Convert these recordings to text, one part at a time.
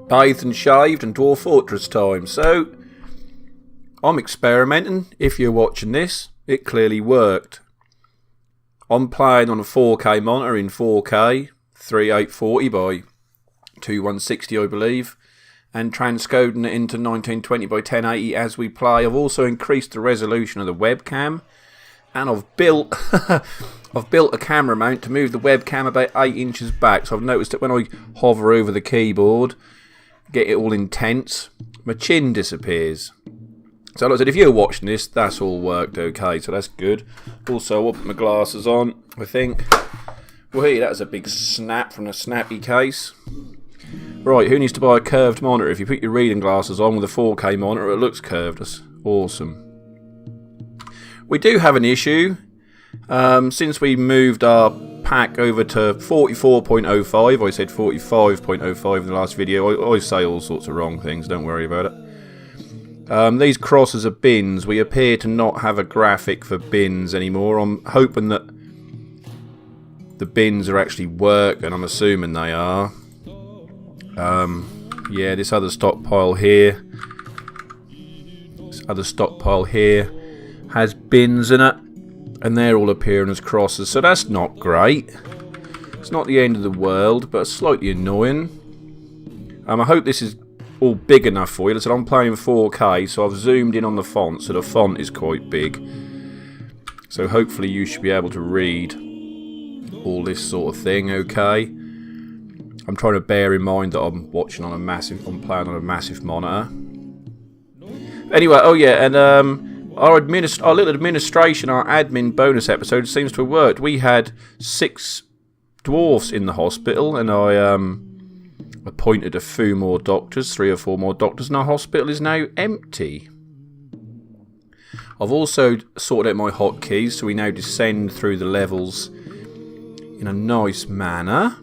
bathed and shaved and Dwarf Fortress time. So, I'm experimenting. If you're watching this, it clearly worked. I'm playing on a 4K monitor in 4K, 3840 by 2160 I believe, and transcoding it into 1920 by 1080 as we play. I've also increased the resolution of the webcam, and I've built a camera mount to move the webcam about 8 inches back. So I've noticed that when I hover over the keyboard, get it all intense, my chin disappears. So like I said, if you're watching this, that's all worked okay, so that's good. Also, I'll put my glasses on, I think. Well, hey, that was a big snap from the snappy case. Right, who needs to buy a curved monitor? If you put your reading glasses on with a 4K monitor, it looks curved. That's awesome. We do have an issue. Since we moved our pack over to 44.05, I said 45.05 in the last video. I say all sorts of wrong things, don't worry about it. These crosses are bins. We appear to not have a graphic for bins anymore. I'm hoping that the bins are actually working. I'm assuming they are. Yeah, this other stockpile here. Has bins in it, and they're all appearing as crosses. So that's not great. It's not the end of the world, but slightly annoying. I hope this is all big enough for you. Listen, I'm playing 4K, so I've zoomed in on the font, so the font is quite big. So hopefully you should be able to read all this sort of thing, okay? I'm trying to bear in mind that I'm playing on a massive monitor. Anyway, oh yeah, and our little administration, our admin bonus episode seems to have worked. We had 6 dwarfs in the hospital, and I appointed a few more doctors, 3 or 4 more doctors, and our hospital is now empty. I've also sorted out my hotkeys, so we now descend through the levels in a nice manner.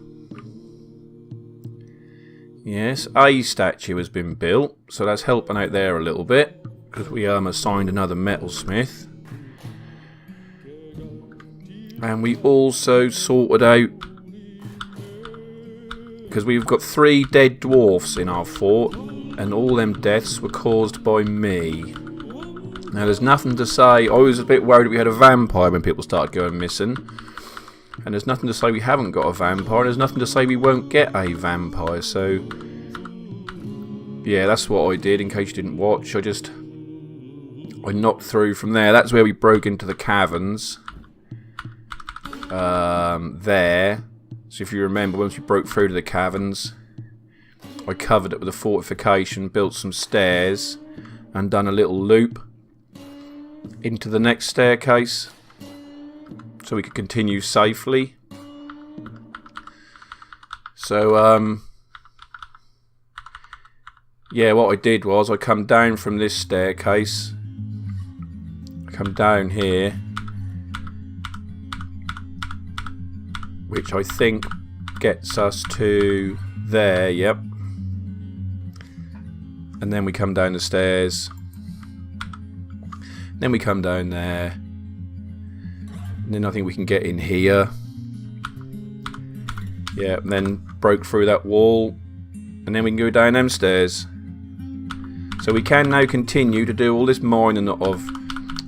Yes, a statue has been built, so that's helping out there a little bit, because we assigned another metalsmith. And we also sorted out, because we've got 3 dead dwarfs in our fort, and all them deaths were caused by me. Now there's nothing to say. I was a bit worried we had a vampire when people started going missing, and there's nothing to say we haven't got a vampire, and there's nothing to say we won't get a vampire. So yeah, that's what I did. In case you didn't watch, I knocked through from there. That's where we broke into the caverns. There. So if you remember, once we broke through to the caverns, I covered it with a fortification, built some stairs, and done a little loop into the next staircase, so we could continue safely. So, yeah, what I did was I come down from this staircase. I come down here, which I think gets us to there, yep. And then we come down the stairs. Then we come down there. And then I think we can get in here. Yeah, and then broke through that wall. And then we can go down them stairs. So we can now continue to do all this mining that I've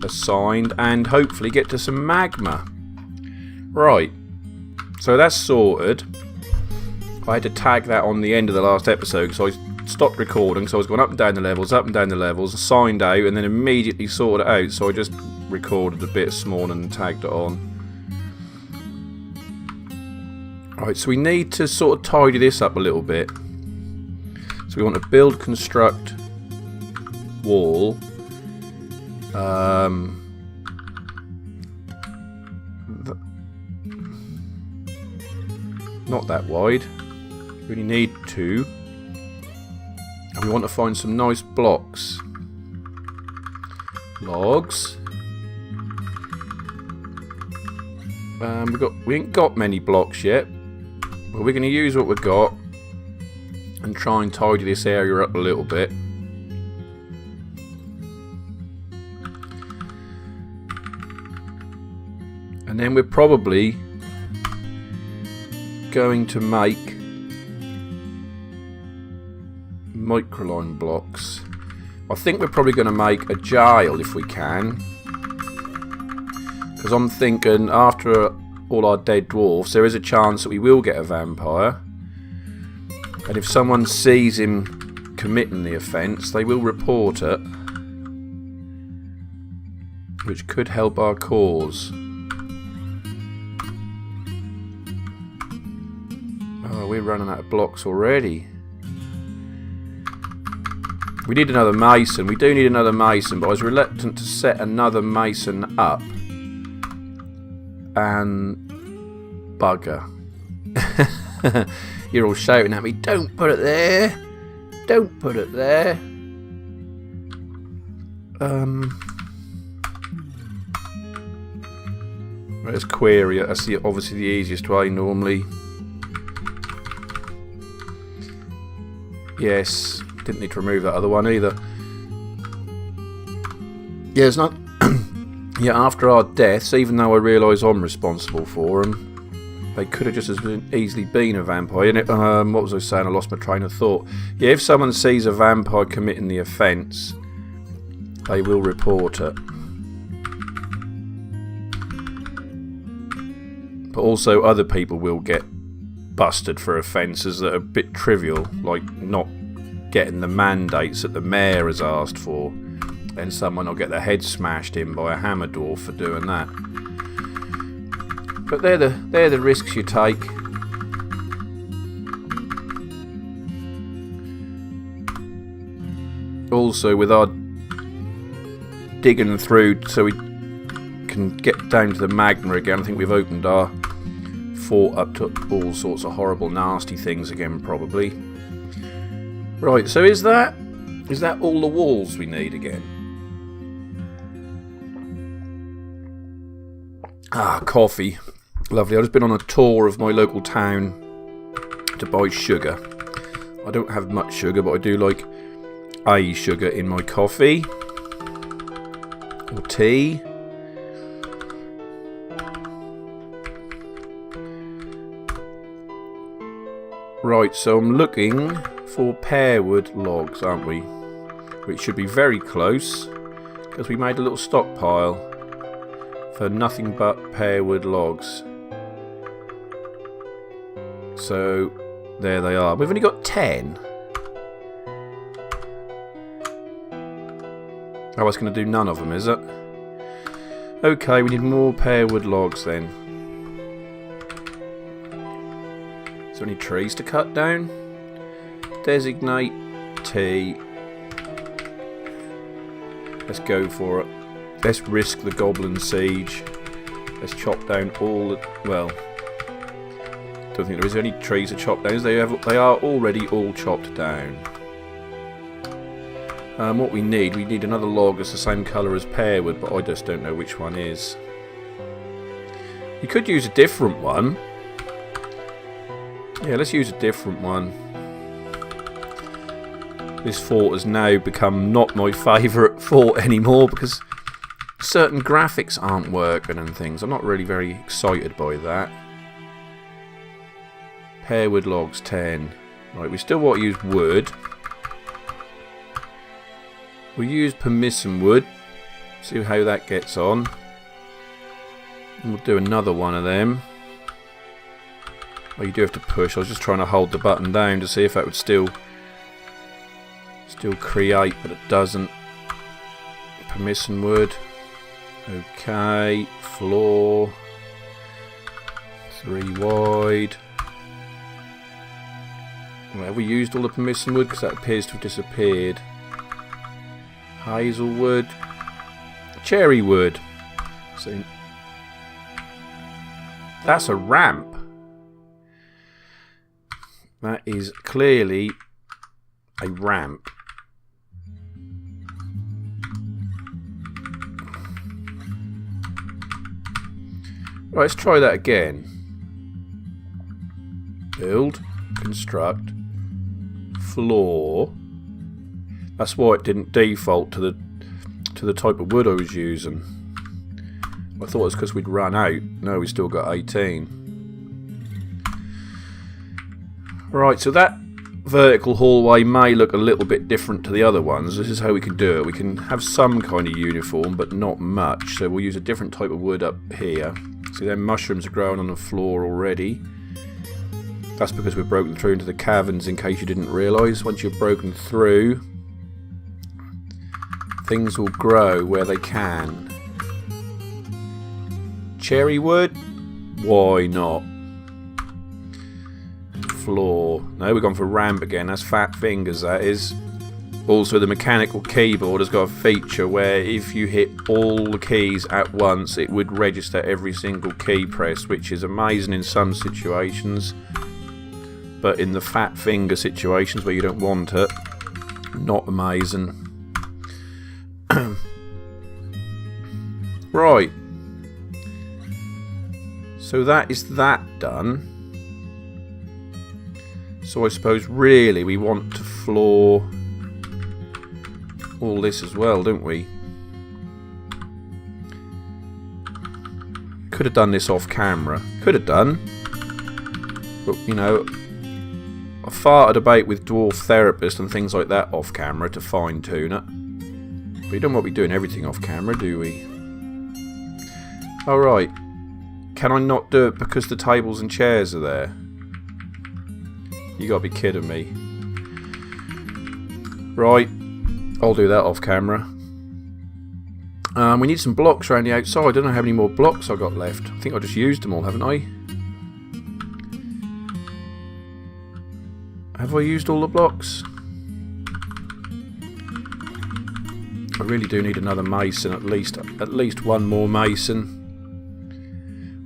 assigned and hopefully get to some magma. Right. So that's sorted. I had to tag that on the end of the last episode, so I stopped recording, so I was going up and down the levels, assigned out, and then immediately sorted it out, so I just recorded a bit small and tagged it on. Right, so we need to sort of tidy this up a little bit. So we want to build, construct, wall. Not that wide. We only need 2. And we want to find some nice blocks. Logs. We ain't got many blocks yet. But we're going to use what we've got and try and tidy this area up a little bit. And then we're probably going to make microline blocks. I think we're probably going to make a jail if we can. Because I'm thinking after all our dead dwarfs, there is a chance that we will get a vampire. And if someone sees him committing the offence, they will report it. Which could help our cause. Oh, we're running out of blocks already. We need another mason. We do need another mason, but I was reluctant to set another mason up. And bugger. You're all shouting at me, don't put it there. Don't put it there. Let's query it. That's obviously the easiest way normally. Yes, didn't need to remove that other one either. Yeah, it's not. Yeah, after our deaths, even though I realise I'm responsible for them, they could have just as easily been a vampire. And what was I saying? I lost my train of thought. Yeah, if someone sees a vampire committing the offence, they will report it. But also other people will get busted for offences that are a bit trivial, like not getting the mandates that the mayor has asked for. Then someone will get their head smashed in by a hammer dwarf for doing that. But they're the risks you take. Also, with our digging through so we can get down to the magma again, I think we've opened our fort up to all sorts of horrible, nasty things again, probably. Right, so is that all the walls we need again? Ah, coffee. Lovely. I've just been on a tour of my local town to buy sugar. I don't have much sugar, but I do like a sugar in my coffee. Or tea. Right, so I'm looking for pearwood logs, aren't we? Which should be very close, because we made a little stockpile for nothing but pearwood logs. So, there they are. We've only got 10. Oh, it's going to do none of them, is it? Okay, we need more pearwood logs then. Is there any trees to cut down? Designate T. Let's go for it. Let's risk the goblin siege. Let's chop down all the... Well, don't think there is any trees to chop down. They are already all chopped down. What we need another log that's the same colour as pearwood, but I just don't know which one is. You could use a different one. Yeah, let's use a different one. This fort has now become not my favourite fort anymore because certain graphics aren't working and things. I'm not really very excited by that. Pearwood logs 10. Right, we still want to use wood. We'll use permission wood. See how that gets on. And we'll do another one of them. Oh, you do have to push. I was just trying to hold the button down to see if that would still create, but it doesn't. Permission wood. Okay, floor. 3 wide. Well, have we used all the permission wood? Because that appears to have disappeared. Hazelwood. Cherry wood. So that's a ramp. That is clearly a ramp. Right, let's try that again. Build, construct, floor. That's why it didn't default to the type of wood I was using. I thought it was because we'd run out. No, we still got 18. Right, so that vertical hallway may look a little bit different to the other ones. This is how we can do it. We can have some kind of uniform, but not much. So we'll use a different type of wood up here. See, then mushrooms are growing on the floor already. That's because we've broken through into the caverns, in case you didn't realise. Once you've broken through, things will grow where they can. Cherry wood? Why not? Floor. No, we've gone for ramp again. That's fat fingers, that is. Also, the mechanical keyboard has got a feature where if you hit all the keys at once, it would register every single key press, which is amazing in some situations. But in the fat finger situations where you don't want it, not amazing. Right. So that is that done. So I suppose really we want to floor all this as well, don't we? Could have done this off camera. Could have done. But, you know, I fart a debate with Dwarf Therapist and things like that off camera to fine tune it. But we don't want to be doing everything off camera, do we? Alright. Can I not do it because the tables and chairs are there? You gotta be kidding me. Right. I'll do that off camera. We need some blocks around the outside. I don't know how many more blocks I've got left. I think I just used them all, haven't I? Have I used all the blocks? I really do need another mason, at least one more mason.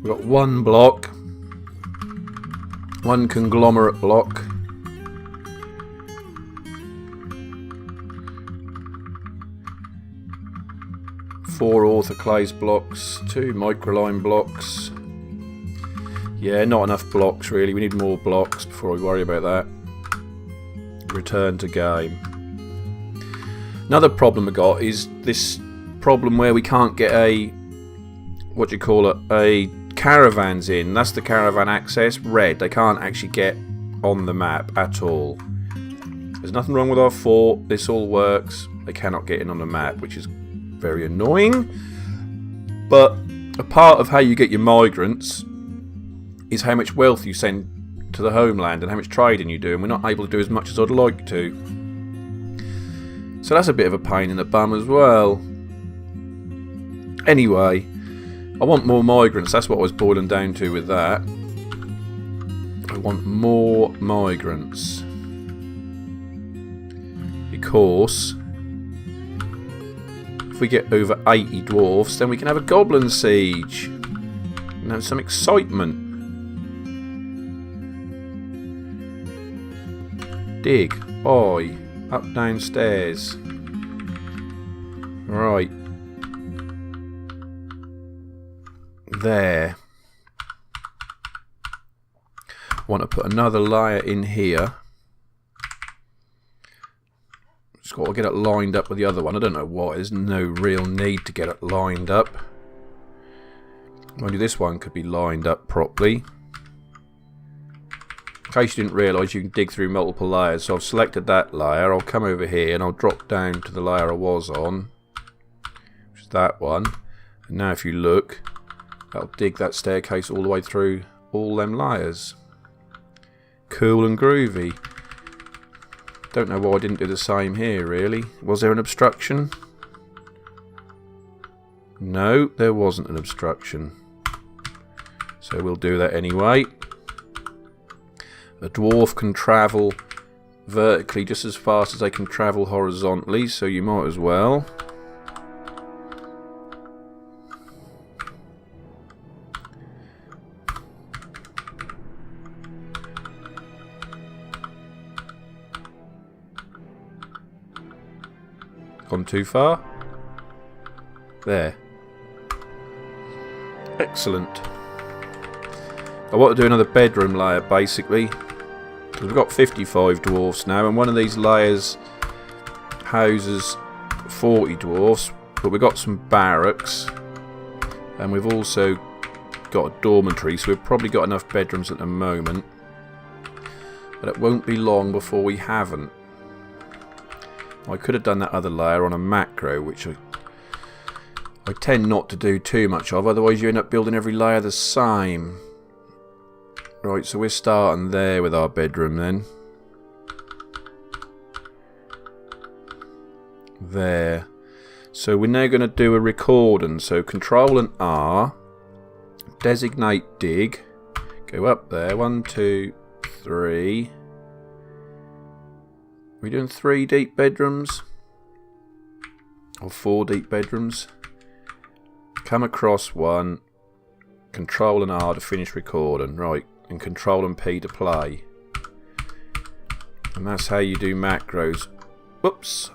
We've got one block, one conglomerate block. Four orthoclase blocks, 2 microline blocks. Yeah, not enough blocks really. We need more blocks before we worry about that. Return to game. Another problem we got is this problem where we can't get a a caravans in. That's the caravan access. Red. They can't actually get on the map at all. There's nothing wrong with our fort. This all works. They cannot get in on the map, which is very annoying. But a part of how you get your migrants is how much wealth you send to the homeland and how much trading you do, and we're not able to do as much as I'd like to. So that's a bit of a pain in the bum as well. Anyway, I want more migrants. That's what I was boiling down to with that. I want more migrants. Because if we get over 80 dwarfs, then we can have a goblin siege and have some excitement. Dig. Oi. Up downstairs. Right. There. Want to put another layer in here. Just got to get it lined up with the other one. I don't know why. There's no real need to get it lined up. Mind you, this one could be lined up properly. In case you didn't realise, you can dig through multiple layers. So I've selected that layer. I'll come over here and I'll drop down to the layer I was on, which is that one. And now if you look, that'll dig that staircase all the way through all them layers. Cool and groovy. Don't know why I didn't do the same here, really. Was there an obstruction? No, there wasn't an obstruction. So we'll do that anyway. A dwarf can travel vertically just as fast as they can travel horizontally, so you might as well. Gone too far? There. Excellent. I want to do another bedroom layer basically. We've got 55 dwarfs now, and one of these layers houses 40 dwarfs, but we've got some barracks and we've also got a dormitory, so we've probably got enough bedrooms at the moment. But it won't be long before we haven't. I could have done that other layer on a macro, which I tend not to do too much of, otherwise you end up building every layer the same. Right, so we're starting there with our bedroom then. There. So we're now going to do a recording. So Control and R, designate dig, go up there, 1, 2, 3. We're doing 3 deep bedrooms or 4 deep bedrooms. Come across one, Control and R to finish recording, right, and Control and P to play. And that's how you do macros. Whoops.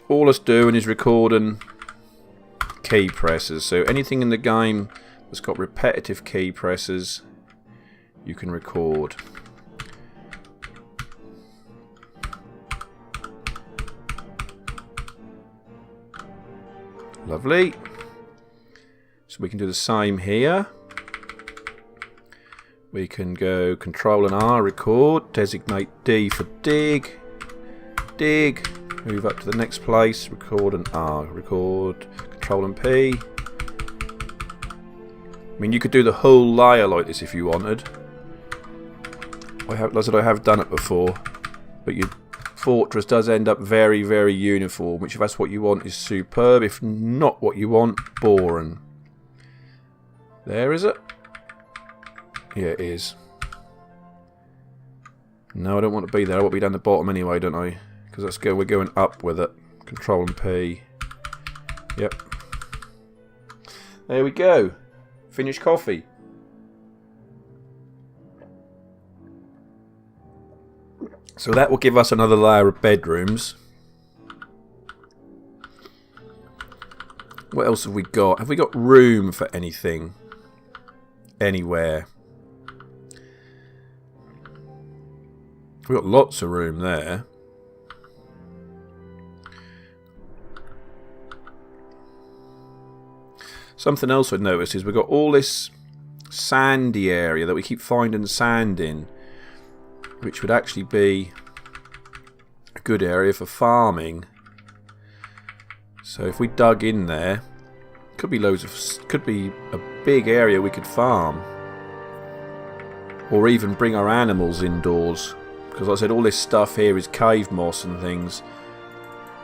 All it's doing is recording key presses. So anything in the game that's got repetitive key presses, you can record. Lovely. So we can do the same here. We can go Control and R, record, designate D for dig, dig, move up to the next place, record and R, record, Control and P. I mean, you could do the whole layer like this if you wanted. I have done it before, but your fortress does end up very, very uniform, which if that's what you want is superb. If not what you want, boring. There, is it? Yeah, it is. No, I don't want to be there. I want to be down the bottom anyway, don't I? Because we're going up with it. Control and P. Yep. There we go. Finished coffee. So that will give us another layer of bedrooms. What else have we got? Have we got room for anything? Anywhere? We've got lots of room there. Something else I've noticed is we've got all this sandy area that we keep finding sand in, which would actually be a good area for farming. So if we dug in there, could be a big area we could farm, or even bring our animals indoors. Because like I said, all this stuff here is cave moss and things.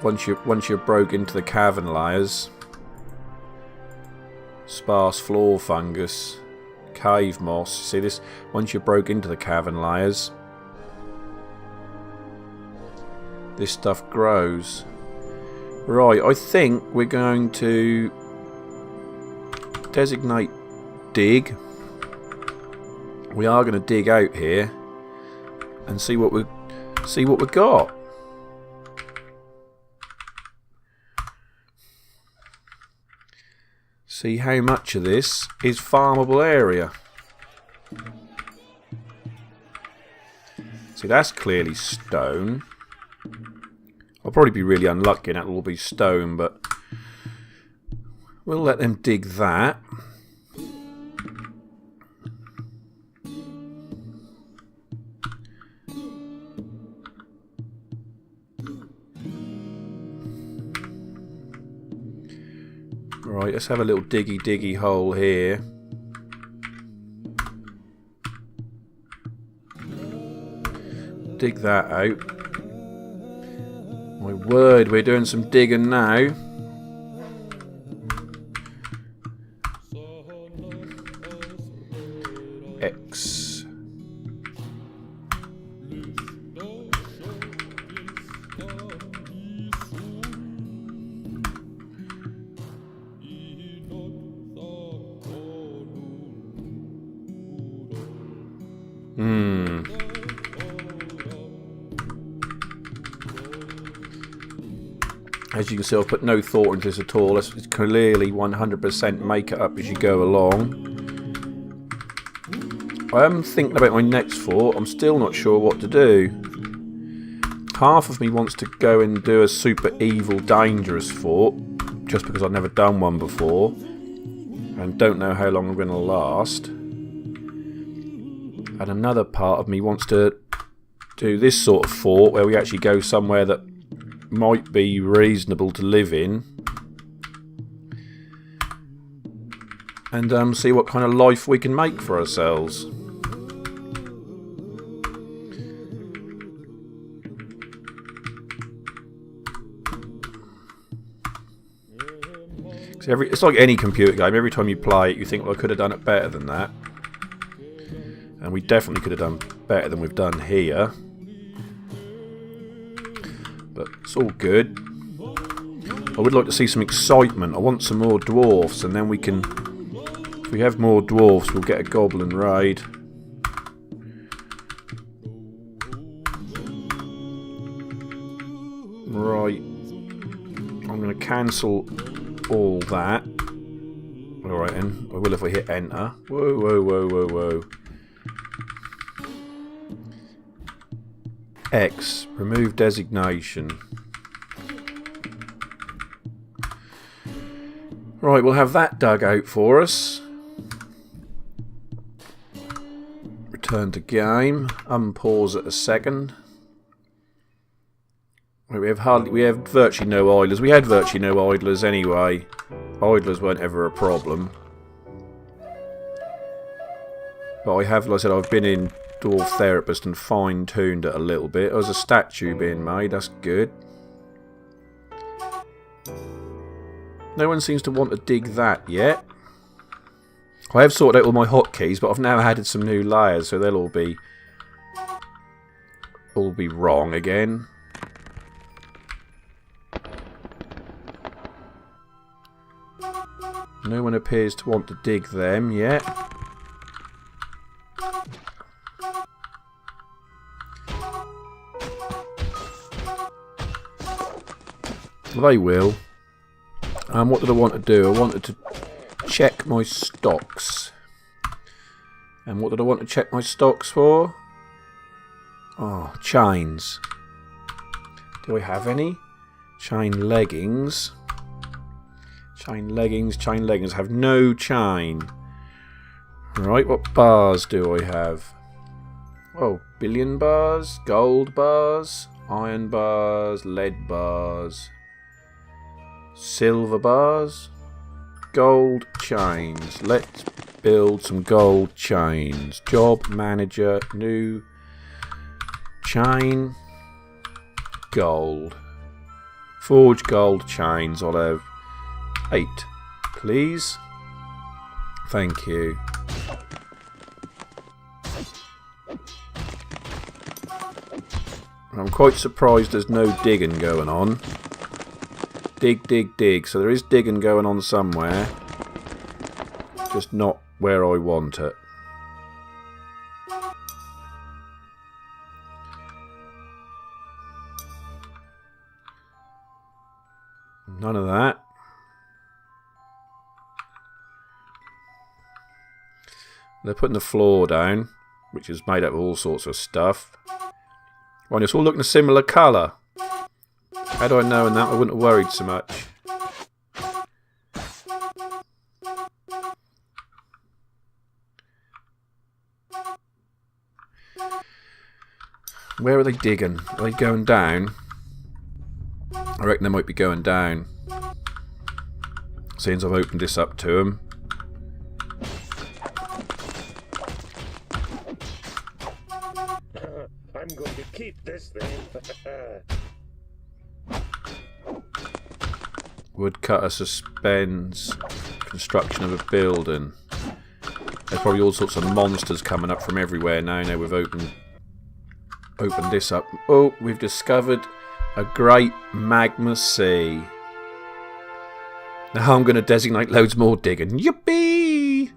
Once you're broke into the cavern layers, sparse floor fungus, cave moss. See this? Once you're broke into the cavern layers, this stuff grows. Right, I think we're going to designate dig. We are going to dig out here and see what we got. See how much of this is farmable area. See, that's clearly stone. I'll probably be really unlucky and that'll all be stone, but we'll let them dig that. Right, let's have a little diggy hole here. Dig that out. My word, we're doing some digging now. X. As you can see, I've put no thought into this at all. It's clearly 100% make it up as you go along. I am thinking about my next fort. I'm still not sure what to do. Half of me wants to go and do a super evil, dangerous fort, just because I've never done one before and don't know how long I'm going to last. And another part of me wants to do this sort of fort where we actually go somewhere that might be reasonable to live in. And see what kind of life we can make for ourselves. It's like any computer game. Every time you play it, you think, well, I could have done it better than that. And we definitely could have done better than we've done here. But it's all good. I would like to see some excitement. I want some more dwarfs, and then we can... If we have more dwarfs, we'll get a goblin raid. Right. I'm going to cancel all that. Alright then. I will if I hit enter. Whoa, whoa, whoa, whoa, whoa. X. Remove designation. Right, we'll have that dug out for us. Return to game. Unpause it a second. We have virtually no idlers. We had virtually no idlers anyway. Idlers weren't ever a problem. But I have, like I said, I've been in Dwarf Therapist and fine-tuned it a little bit. There's a statue being made, that's good. No one seems to want to dig that yet. I have sorted out all my hotkeys, but I've now added some new layers, so they'll all be wrong again. No one appears to want to dig them yet. Well, they will. What did I want to do? I wanted to check my stocks. And what did I want to check my stocks for? Oh, chains. Do I have any? Chain leggings. Chain leggings, chain leggings. I have no chain. Right, what bars do I have? Oh, billion bars, gold bars, iron bars, lead bars, silver bars, gold chains. Let's build some gold chains. Job manager, new chain, gold. Forge gold chains. I'll have 8, please. Thank you. I'm quite surprised there's no digging going on. Dig, dig, dig. So there is digging going on somewhere. Just not where I want it. None of that. They're putting the floor down, which is made up of all sorts of stuff. Well, it's all looking a similar colour. Had I known that, I wouldn't have worried so much. Where are they digging? Are they going down? I reckon they might be going down. Since I've opened this up to them. I'm going to keep this thing. Woodcutter suspends construction of a building. There's probably all sorts of monsters coming up from everywhere now. Now we've opened this up. Oh, we've discovered a great magma sea. Now I'm going to designate loads more digging. Yippee!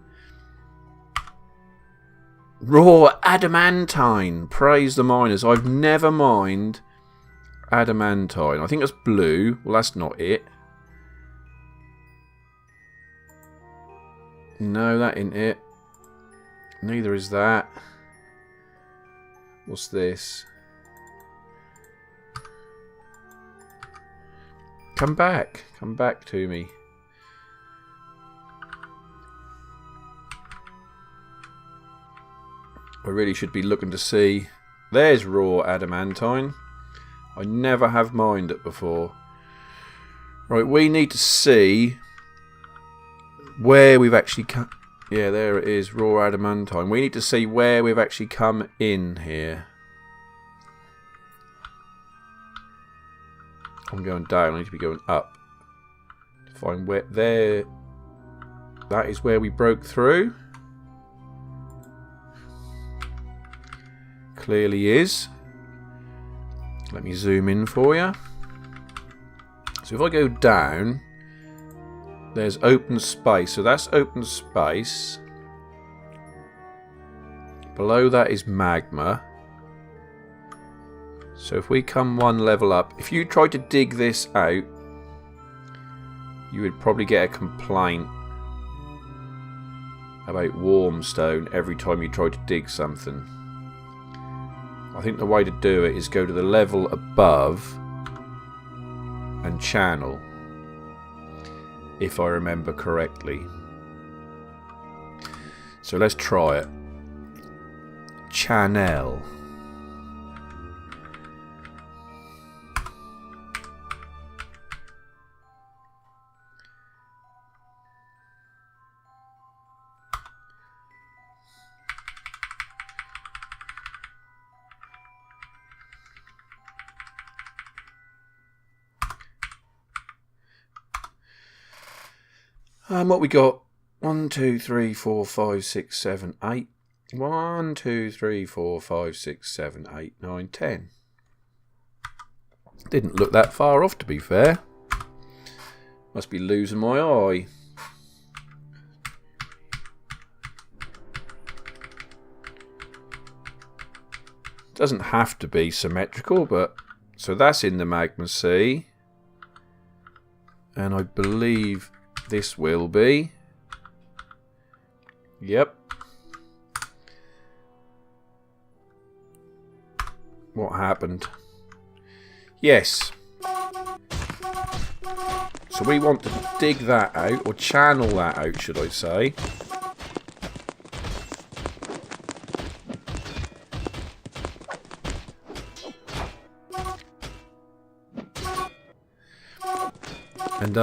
Raw adamantine. Praise the miners. I've never mined adamantine. I think that's blue. Well, that's not it. No, that ain't it. Neither is that. What's this? Come back. Come back to me. I really should be looking to see There's raw adamantine. I never have mined it before. Right, we need to see where we've actually come. Yeah, there it is, raw adamantine. We need to see where we've actually come in here. I'm going down, I need to be going up. To find where there. That is where we broke through. Clearly is. Let me zoom in for you. So if I go down, there's open space. So that's open space. Below that is magma. So if we come one level up, if you tried to dig this out, you would probably get a complaint about warmstone every time you try to dig something. I think the way to do it is go to the level above and channel, if I remember correctly. So let's try it. Channel. What we got? 1, 2, 3, 4, 5, 6, 7, 8. 1, 2, 3, 4, 5, 6, 7, 8, 9, 10. Didn't look that far off, to be fair. Must be losing my eye. Doesn't have to be symmetrical, but so that's in the magma sea, and I believe this will be. Yep. What happened? Yes. So we want to dig that out, or channel that out, should I say. And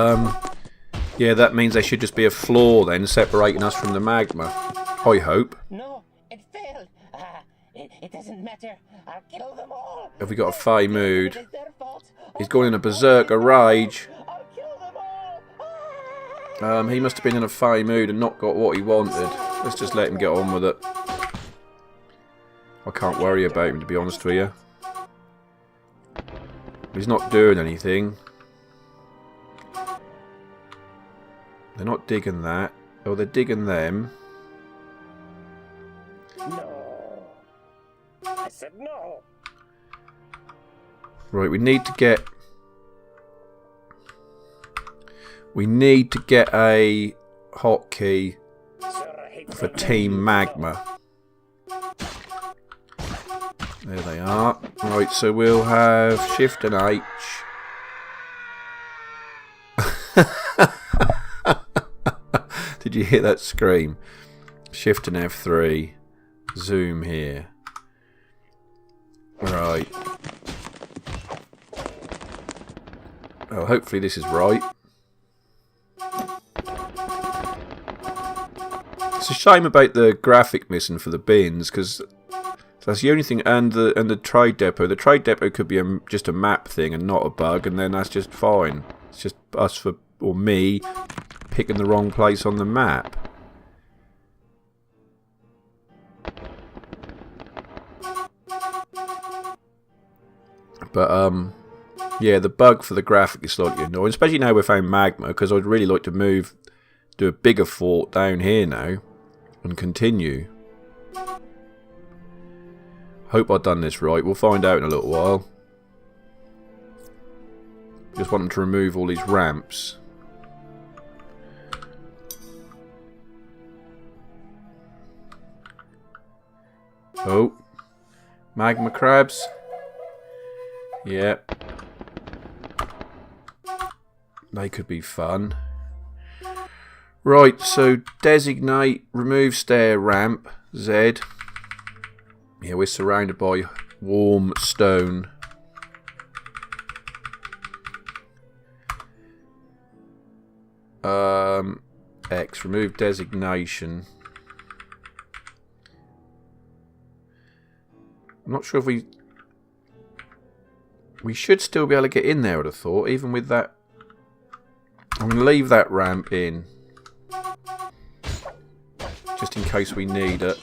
yeah, that means there should just be a floor then separating us from the magma. I hope. No, it failed. It doesn't matter. I'll kill them all. Have we got a Fey mood? It is their fault. He's gone in a berserker rage. I'll kill them all. He must have been in a Fey mood and not got what he wanted. Let's just let him get on with it. I can't worry about him, to be honest with you. He's not doing anything. They're not digging that. Oh, they're digging them. No. I said no. Right, we need to get... We need to get a hotkey Sir, I hate for that Team Magma. There they are. Right, so we'll have Shift and H. Did you hear that scream? Shift and F3. Zoom here. Right. Well, hopefully this is right. It's a shame about the graphic missing for the bins, because that's the only thing. And the trade depot. The trade depot could be just a map thing and not a bug, and then that's just fine. It's just us or me picking the wrong place on the map. But yeah, the bug for the graphic is slightly annoying, especially now we've found magma, because I'd really like to do a bigger fort down here now and continue. Hope I've done this right. We'll find out in a little while. Just want them to remove all these ramps. Oh, magma crabs. Yep. They could be fun. Right, so designate, remove stair ramp, Z. Yeah, we're surrounded by Warm stone. X. Remove designation. I'm not sure if we should still be able to get in there, I'd have thought, even with that. I'm going to leave that ramp in. Just in case we need it.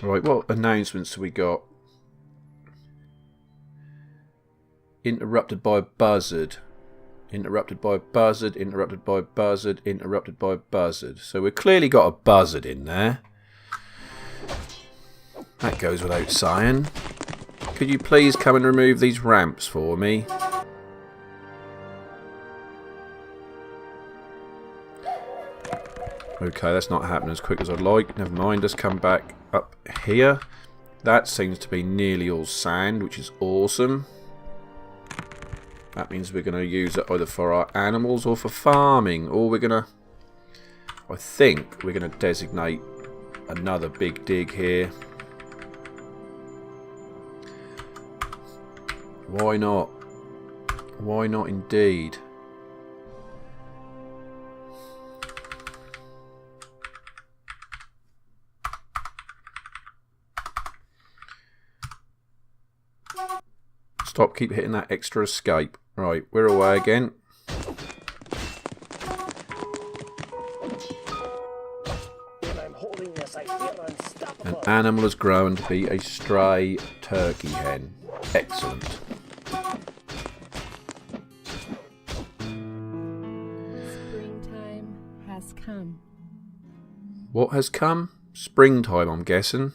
Right, what announcements have we got? Interrupted by a buzzard. Interrupted by a buzzard, interrupted by a buzzard, interrupted by a buzzard. So we've clearly got a buzzard in there. That goes without saying. Could you please come and remove these ramps for me? Okay, that's not happening as quick as I'd like. Never mind, let's come back up here. That seems to be nearly all sand, which is awesome. That means we're going to use it either for our animals or for farming. Or we're going to... I think we're going to designate another big dig here. Why not? Why not indeed? Stop, keep hitting that extra escape. Right, we're away again. When I'm holding this, I feel unstoppable. An animal has grown to be a stray turkey hen. Excellent. Springtime has come. What has come? Springtime, I'm guessing.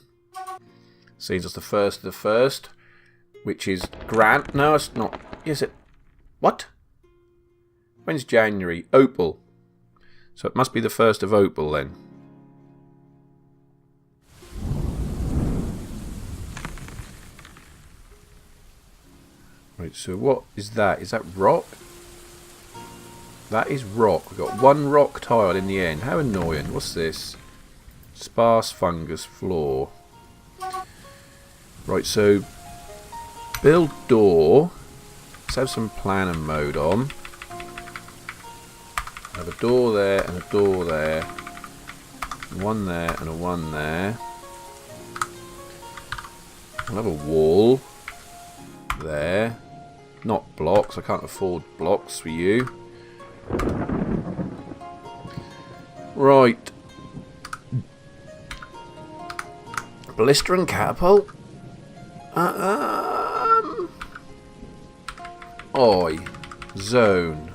Seems it's the first of the first. Which is Grant. No, it's not. Is it? What? When's January? Opal. So it must be the first of Opal then. Right, so what is that? Is that rock? That is rock. We've got one rock tile in the end. How annoying. What's this? Sparse fungus floor. Right, so... build door. Let's have some planner mode on. Have a door there and a door there. One there and a one there. I'll have a wall there. Not blocks. I can't afford blocks for you. Right. Blister catapult. Oi. Zone.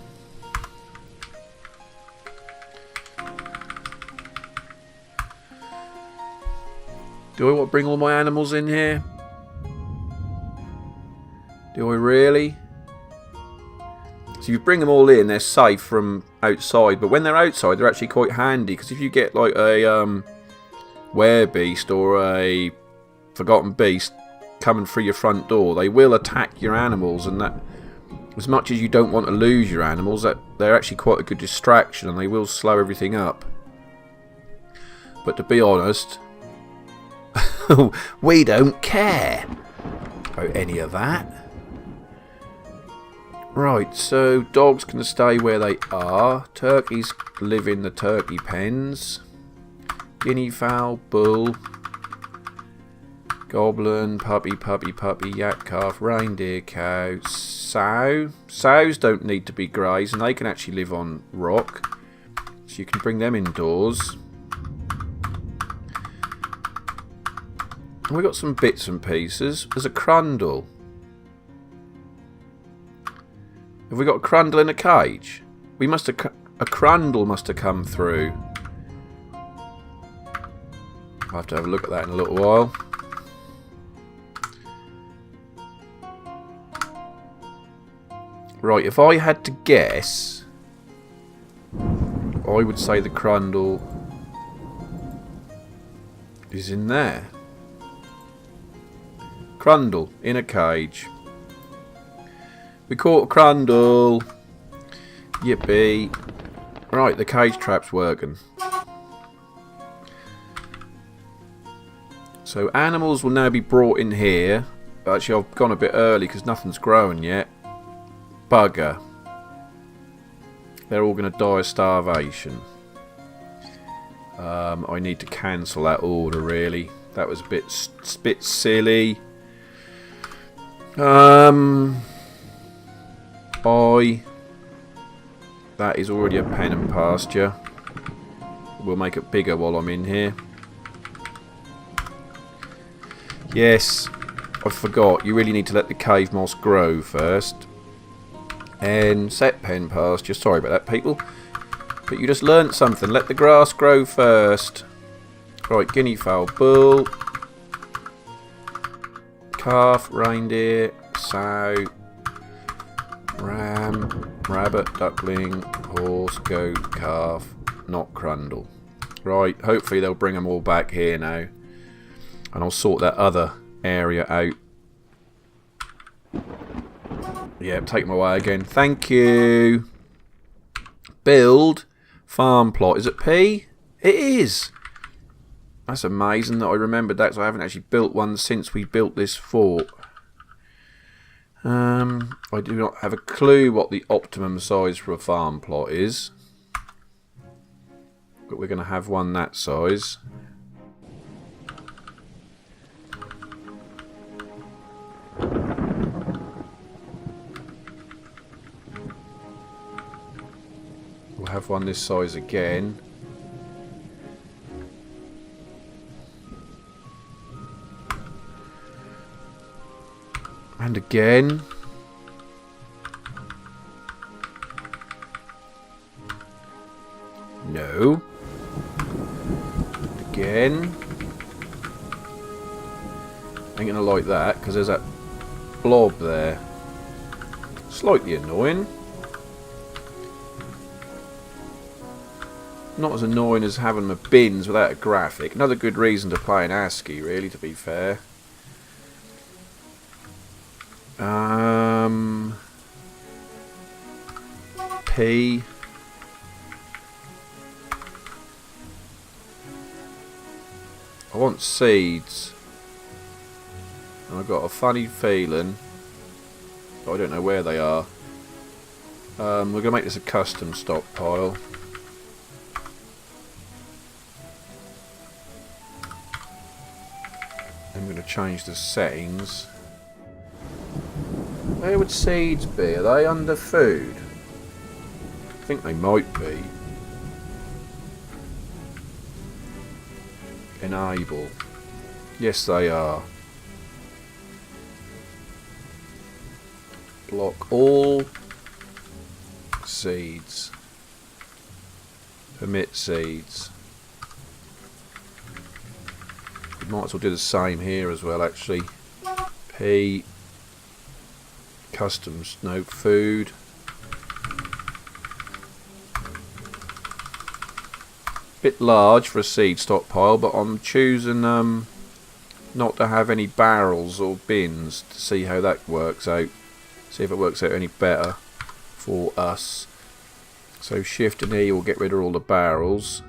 Do I want to bring all my animals in here? Do I really? So you bring them all in, they're safe from outside, but when they're outside they're actually quite handy, because if you get like a werebeast or a forgotten beast coming through your front door, they will attack your animals, and that, as much as you don't want to lose your animals, that they're actually quite a good distraction and they will slow everything up. But to be honest, we don't care about any of that. Right, so dogs can stay where they are. Turkeys live in the turkey pens. Guinea fowl, bull, goblin, puppy, yak calf, reindeer, cow, sow. Sows don't need to be grazed and they can actually live on rock. So you can bring them indoors. And we've got some bits and pieces. There's a crundle. Have we got a crundle in a cage? We must have... a crundle must have come through. I'll have to have a look at that in a little while. Right, if I had to guess, I would say the crundle is in there. Crundle in a cage. We caught a crundle. Yippee. Right, the cage trap's working. So animals will now be brought in here. Actually, I've gone a bit early because nothing's growing yet. Bugger. They're all going to die of starvation. I need to cancel that order, really. That was a bit silly. That is already a pen and pasture. We'll make it bigger while I'm in here. Yes, I forgot. You really need to let the cave moss grow first. And set pen pasture. Sorry about that, people. But you just learnt something. Let the grass grow first. Right, guinea fowl, bull, calf, reindeer, sow, ram, rabbit, duckling, horse, goat, calf, not crundle. Right, hopefully they'll bring them all back here now. And I'll sort that other area out. Yeah, take them away again. Thank you. Build farm plot. Is it P? It is. That's amazing that I remembered that, because I haven't actually built one since we built this fort. I do not have a clue what the optimum size for a farm plot is. But we're going to have one that size. We'll have one this size again. And again. No. Again. Ain't gonna like that because there's that blob there. Slightly annoying. Not as annoying as having the bins without a graphic. Another good reason to play in ASCII, really, to be fair. P. I want seeds. And I've got a funny feeling, but I don't know where they are. We're going to make this a custom stockpile. I'm going to change the settings. Where would seeds be? Are they under food? I think they might be. Enable. Yes, they are. Block all seeds. Permit seeds. We might as well do the same here as well, actually. P. Customs, no food. Bit large for a seed stockpile, but I'm choosing not to have any barrels or bins to see how that works out. See if it works out any better for us. So Shift and E will get rid of all the barrels.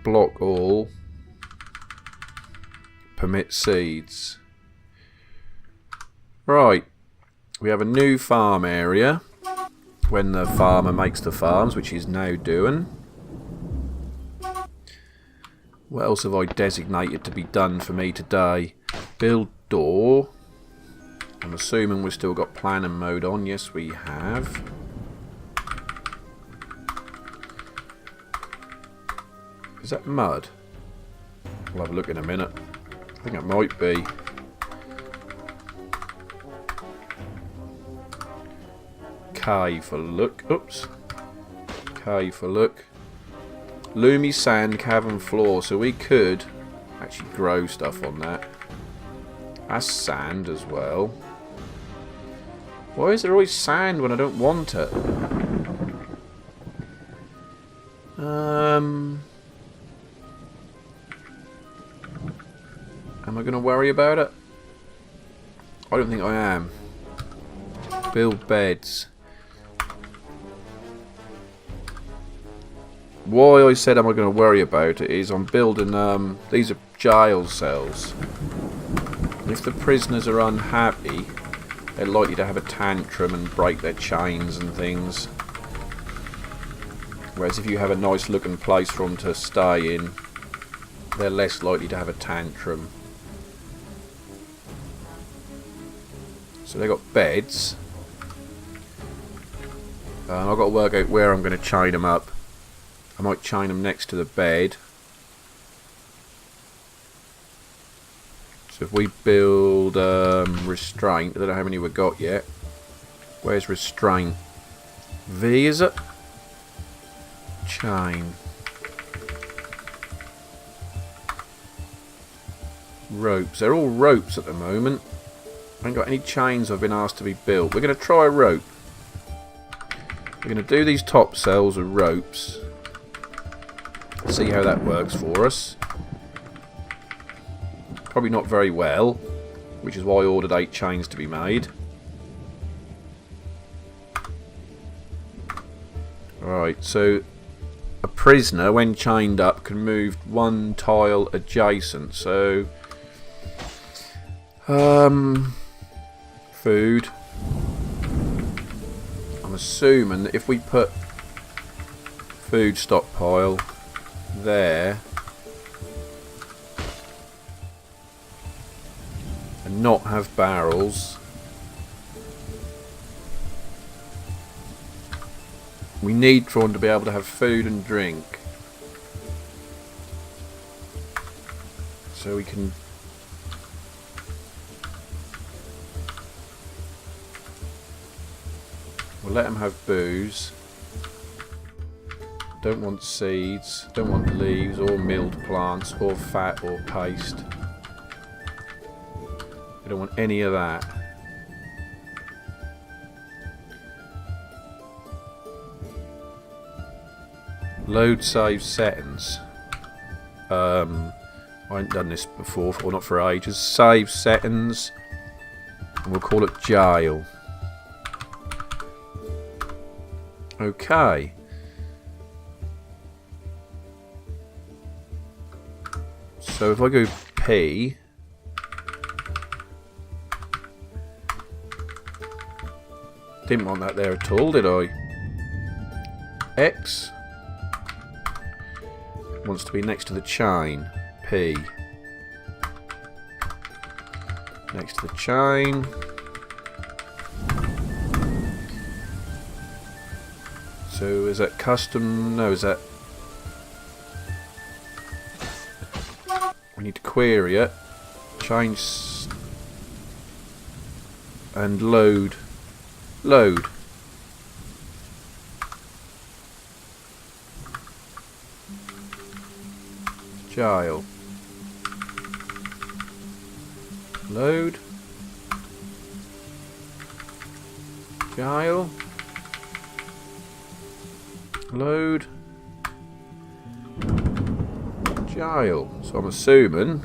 Block all. Permit seeds. Right, we have a new farm area when the farmer makes the farms, which he's now doing. What else have I designated to be done for me today? Build door. I'm assuming we've still got planning mode on. Yes, we have. Is that mud? We'll have a look in a minute. I think it might be. K for look. Oops. K for look. Loomy sand cavern floor. So we could actually grow stuff on that. That's sand as well. Why is there always sand when I don't want it? Am I going to worry about it? I don't think I am. Build beds. why I said am I going to worry about it is I'm building, these are jail cells. And if the prisoners are unhappy, they're likely to have a tantrum and break their chains and things. Whereas if you have a nice looking place for them to stay in, they're less likely to have a tantrum. So they've got beds. I've got to work out where I'm going to chain them up. I might chain them next to the bed. So if we build restraint, I don't know how many we've got yet. Where's restraint? V is it? Chain. Ropes. They're all ropes at the moment. I ain't got any chains I've been asked to be built. We're going to try a rope. We're going to do these top cells with ropes. See how that works for us. Probably not very well, which is why I ordered 8 chains to be made. Alright, so a prisoner, when chained up, can move 1 tile adjacent. So, food. I'm assuming that if we put food stockpile there and not have barrels, we need for them to be able to have food and drink, so we can we'll let them have booze. Don't want seeds, don't want leaves or milled plants or fat or paste. I don't want any of that. Load save settings. I ain't done this before, or not for ages. Save settings, and we'll call it jail. Okay. So if I go P, didn't want that there at all, did I? X wants to be next to the chain. P next to the chain. So is that custom? No, is that... We need to query it. Change and load. Load. Jail. Load. Jail. Load. Jail. So I'm assuming.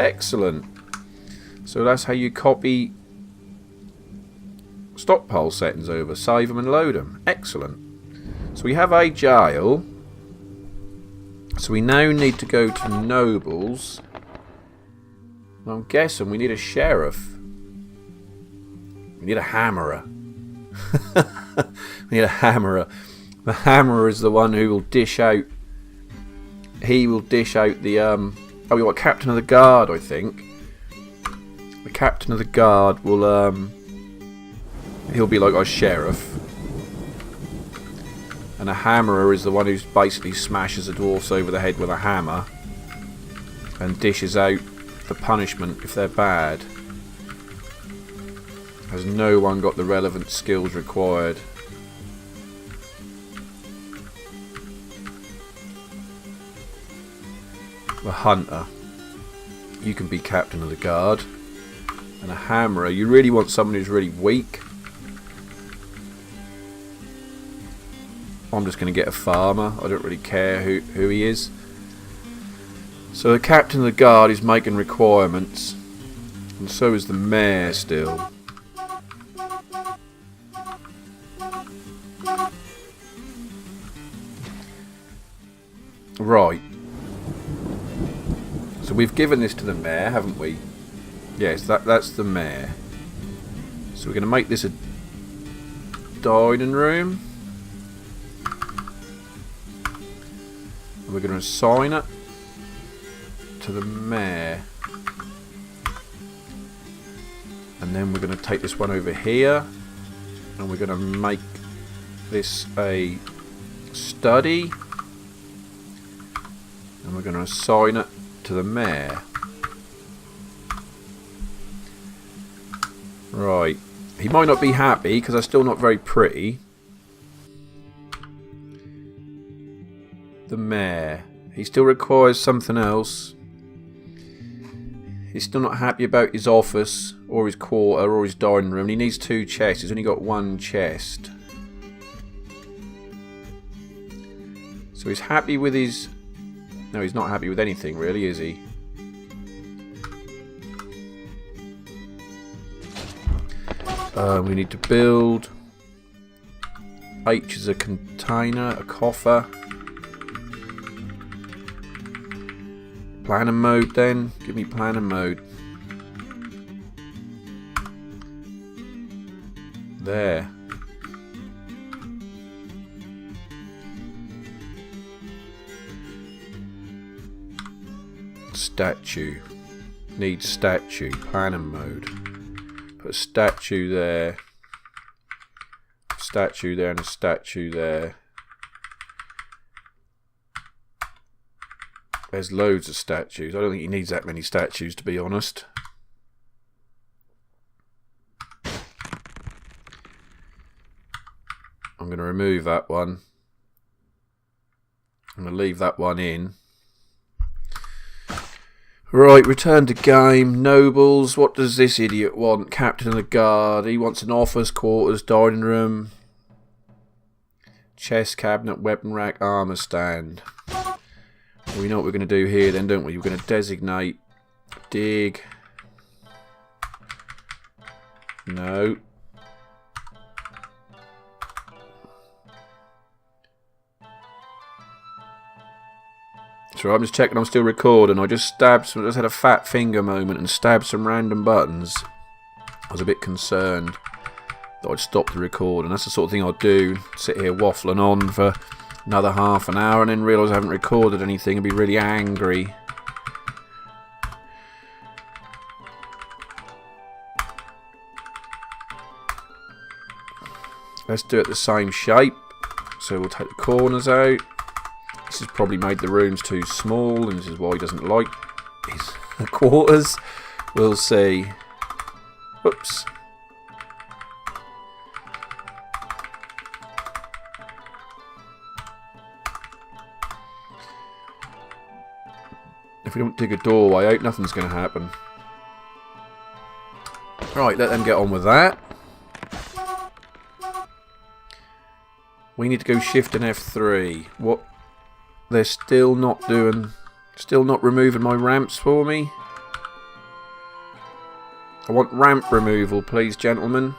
Excellent. So that's how you copy stockpile settings over. Save them and load them. Excellent. So we have a jail. So we now need to go to nobles. I'm guessing we need a sheriff. We need a hammerer. We need a hammerer. The hammerer is the one who will dish out. He will dish out the oh, we got captain of the guard, I think. The captain of the guard will he'll be like our sheriff. And a hammerer is the one who basically smashes the dwarfs over the head with a hammer and dishes out the punishment if they're bad. Has no one got the relevant skills required? The hunter, you can be captain of the guard. And a hammerer, you really want someone who's really weak. I'm just going to get a farmer. I don't really care who he is. So the captain of the guard is making requirements, and so is the mayor still. Right. So we've given this to the mayor, haven't we? Yes, that's the mayor. So we're going to make this a dining room. And we're going to assign it to the mayor. And then we're going to take this one over here. And we're going to make this a study. And we're going to assign it to the mayor. Right. He might not be happy because I'm still not very pretty. The mayor. He still requires something else. He's still not happy about his office or his quarter or his dining room. He needs 2 chests. He's only got 1 chest. So he's happy with his... No, he's not happy with anything really, is he? We need to build. H is a container, a coffer. Planning mode then. Give me planning mode. There. Statue. Needs statue. Planning mode. Put a statue there. Statue there and a statue there. There's loads of statues. I don't think he needs that many statues, to be honest. I'm going to remove that one. I'm going to leave that one in. Right, return to game. Nobles. What does this idiot want? Captain of the guard. He wants an office, quarters, dining room, chest cabinet, weapon rack, armour stand. Well, we know what we're going to do here then, don't we? We're going to designate, dig. No. So I'm just checking I'm still recording. I just stabbed some, I just had a fat finger moment and stabbed some random buttons. I was a bit concerned that I'd stop the recording. That's the sort of thing I'd do. Sit here waffling on for another half an hour and then realise I haven't recorded anything and be really angry. Let's do it the same shape. So we'll take the corners out. This has probably made the rooms too small, and this is why he doesn't like his quarters. We'll see. Oops. If we don't dig a doorway out, nothing's going to happen. Right, let them get on with that. We need to go Shift and F3. What? They're still not doing... Still not removing my ramps for me. I want ramp removal, please, gentlemen.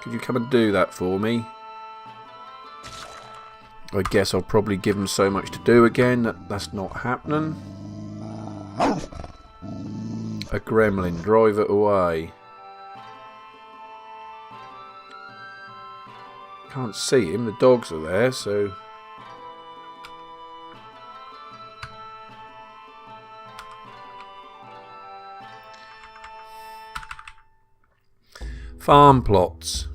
Could you come and do that for me? I guess I'll probably give them so much to do again that that's not happening. A gremlin, drive it away. Can't see him, the dogs are there, so... Farm plots.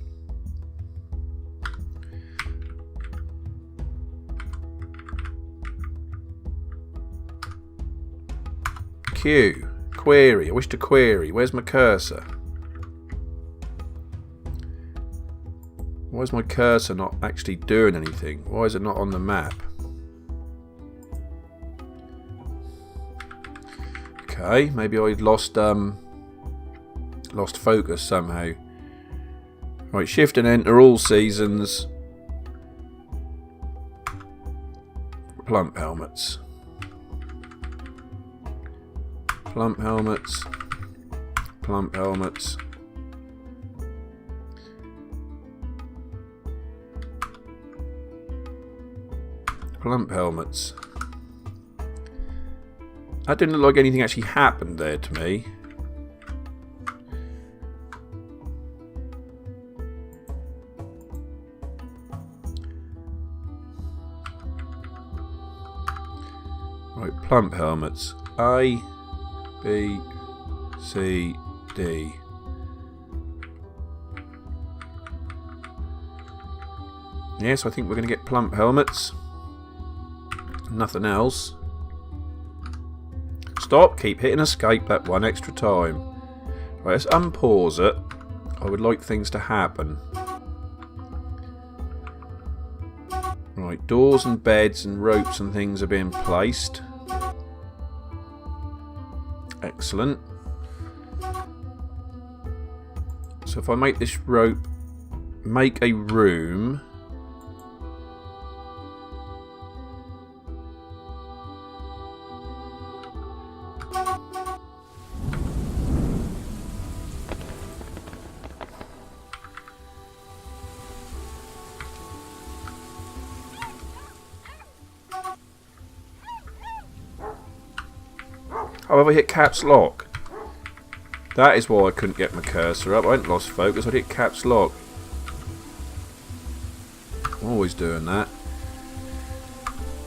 Q. Query. I wish to query. Where's my cursor? Why is my cursor not actually doing anything? Why is it not on the map? Okay, maybe I lost focus somehow. Right, Shift and Enter all seasons. Plump helmets. Plump helmets. Plump helmets. Plump helmets. That didn't look like anything actually happened there to me. Right, plump helmets. A, B, C, D. Yes, I think we're going to get plump helmets. Nothing else. Stop, keep hitting escape that one extra time. Right, let's unpause it. I would like things to happen. Right, doors and beds and ropes and things are being placed. Excellent. So if I make this rope, make a room. However, I hit caps lock. That is why I couldn't get my cursor up. I hadn't lost focus, I hit caps lock. Always doing that.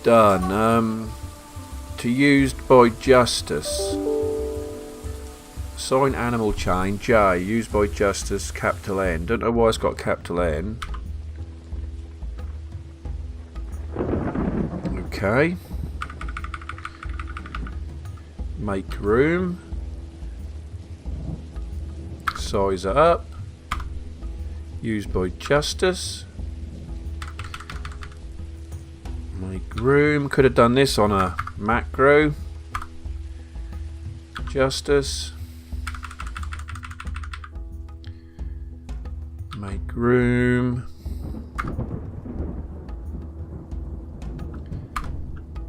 Done. To used by justice. Sign animal chain, J. Used by justice, capital N. Don't know why it's got capital N. Okay. Make room. Size it up. Used by justice. Make room. Could have done this on a macro. Justice. Make room.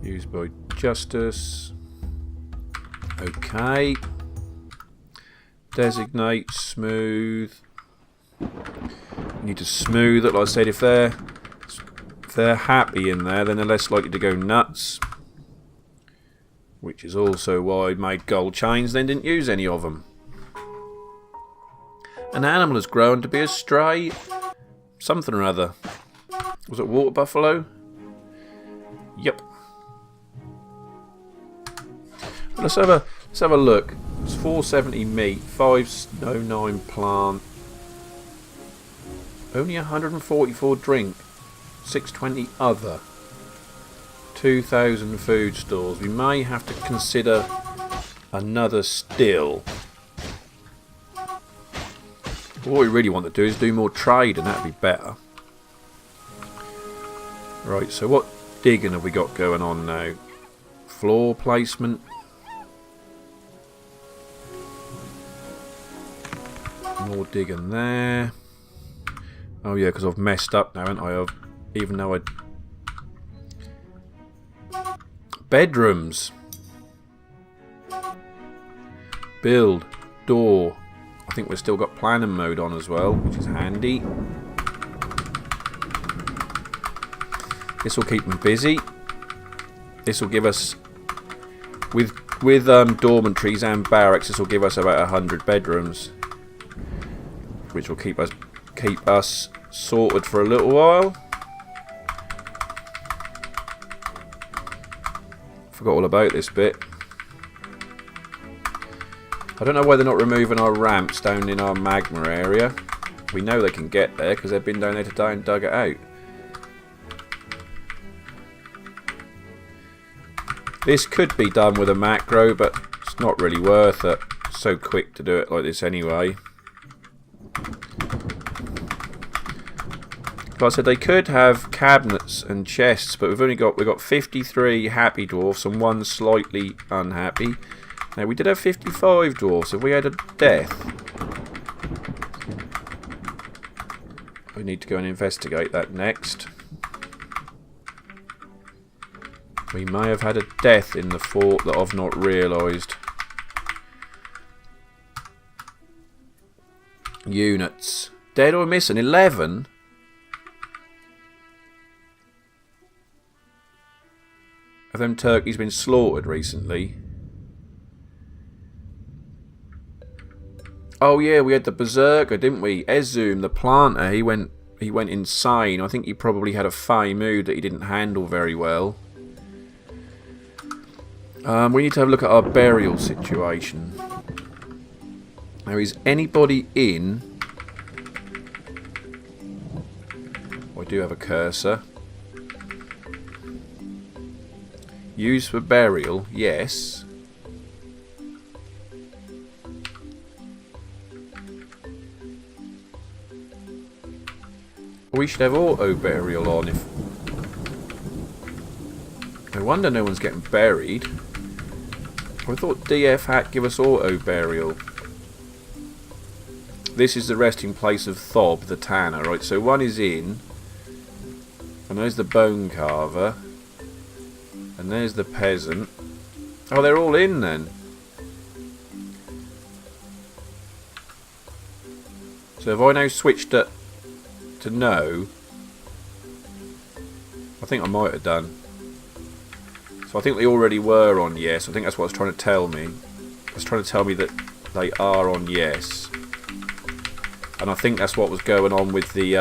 Used by justice. Okay. Designate, smooth. You need to smooth it, like I said, if they're happy in there, then they're less likely to go nuts. Which is also why I made gold chains, then didn't use any of them. An animal has grown to be a stray something or other. Was it water buffalo? Yep. Let's have a look. It's 470 meat, 509 plant, only 144 drink, 620 other, 2,000 food stores. We may have to consider another still. What we really want to do is do more trade, and that'd be better. Right, so what digging have we got going on now? Floor placement. More digging there. Oh yeah, because I've messed up now, haven't I? Even though I... Bedrooms. Build. Door. I think we've still got planning mode on as well, which is handy. This will keep them busy. This will give us... With dormitories and barracks, this will give us about 100 bedrooms. Which will keep us sorted for a little while. Forgot all about this bit. I don't know why they're not removing our ramps down in our magma area. We know they can get there because they've been down there today and dug it out. This could be done with a macro, but it's not really worth it. It's so quick to do it like this anyway. Like I said, they could have cabinets and chests, but we've got 53 happy dwarfs and one slightly unhappy. Now we did have 55 dwarfs. If we had a death, we need to go and investigate that next. We may have had a death in the fort that I've not realised. Units. Dead or missing? 11? Have them turkeys been slaughtered recently? Oh yeah, we had the berserker, didn't we? Ezum, the planter, he went insane. I think he probably had a fey mood that he didn't handle very well. We need to have a look at our burial situation. Now, is anybody in? I do have a cursor. Used for burial, yes. We should have auto burial on. If no wonder no one's getting buried. I thought DF had give us auto burial. This is the resting place of Thob the Tanner, right? So one is in, and there's the bone carver, and there's the peasant. Oh, they're all in then. So have I now switched it to no? I think I might have done. So I think they already were on yes. I think that's what it's trying to tell me. It's trying to tell me that they are on yes. And I think that's what was going on with the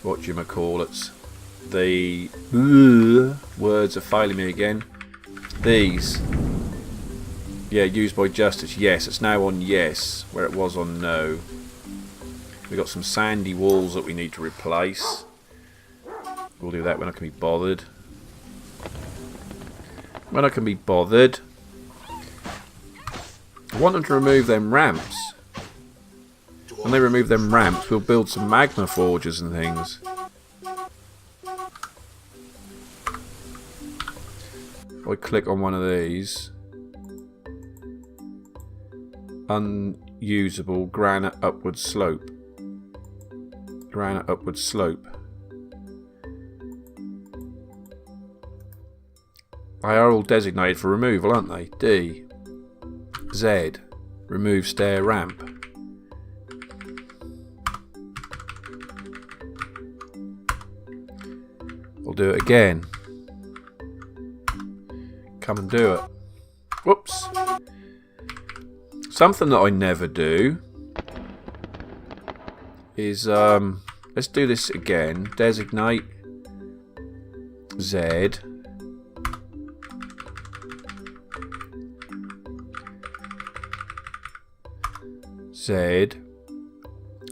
whatchamacallits. The words are failing me again. These. Yeah, used by justice. Yes, it's now on yes, where it was on no. We've got some sandy walls that we need to replace. We'll do that when I can be bothered. When I can be bothered. I want them to remove them ramps. When they remove them ramps, we'll build some magma forges and things. If I click on one of these. Unusable granite upward slope. Granite upward slope. They are all designated for removal, aren't they? D. Z. Remove stair ramp. We'll do it again. Come and do it. Whoops. Something that I never do is, let's do this again. Designate Z. Z.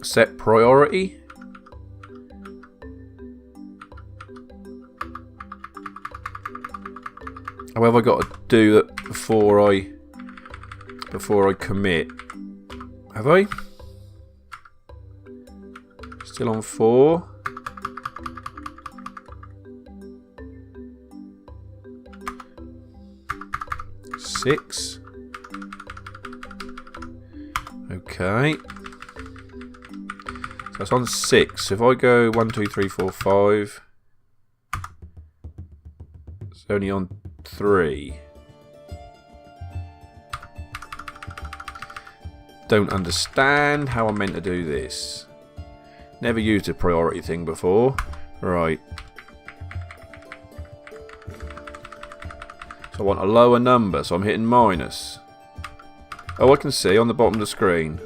Set priority. How have I got to do that before I commit? Have I? Still on 4. Six. Okay. So it's on 6. So if I go 1, 2, 3, 4, 5, it's only on 3. Don't understand how I'm meant to do this. Never used a priority thing before. Right. So I want a lower number, so I'm hitting minus. Oh, I can see on the bottom of the screen.